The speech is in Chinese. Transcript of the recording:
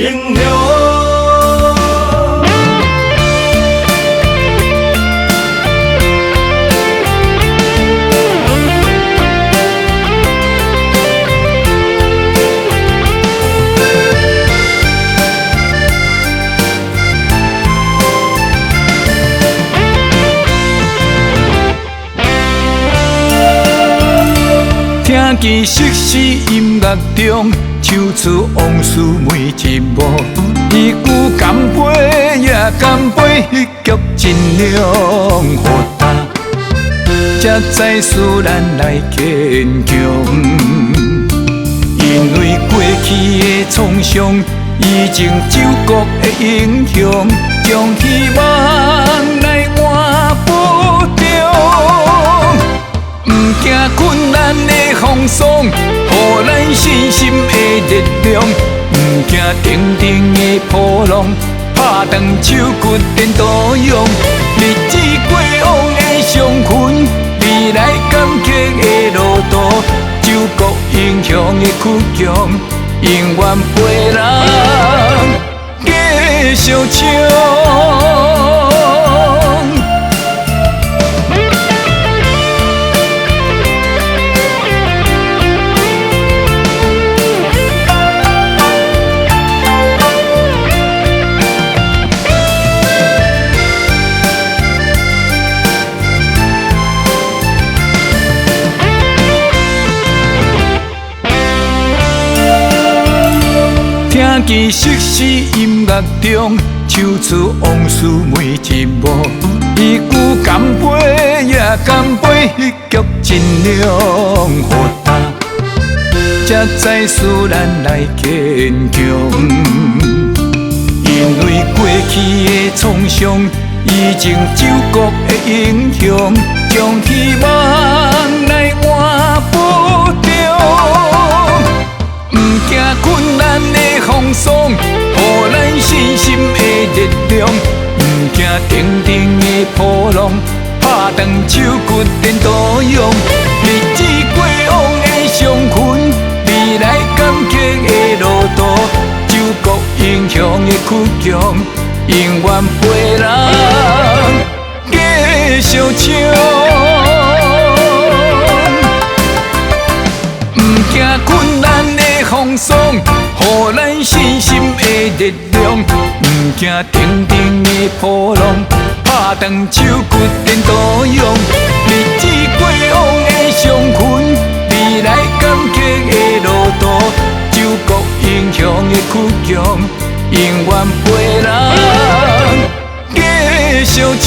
英雄。听见熟悉音乐中，唱出往事每一幕。伊有甘悲也甘悲，迄曲真凉予他，才知使咱来坚强。因为过去的创伤，已经救国的英雄，将希望来换保重。不惊困难的风霜，予咱信心的力量。不惊重重的波浪，拍断手骨变刀勇。日子过往的伤痕，未来感激的路途。救国英雄的倔强，永远陪人继续唱。听见熟悉音乐中，唱出往事每一幕。伊有甘悲也甘悲，迄曲真凉予他，才知使咱来坚强。因为过去的创伤，已经救国的英雄，将希望来换保重。不惊困难的风霜，予咱信心的力量。不惊重重的波浪，拍断手骨变刀勇。日子过往的伤痕，未来感激的路途。救国英雄的倔强，永远陪人继续唱。不惊困难的风霜，予咱信心的力量。不惊重重的波浪，拍断手骨变刀勇。日子过往的伤痕，未来感激的路途。救国英雄的倔强，永远陪人继续唱。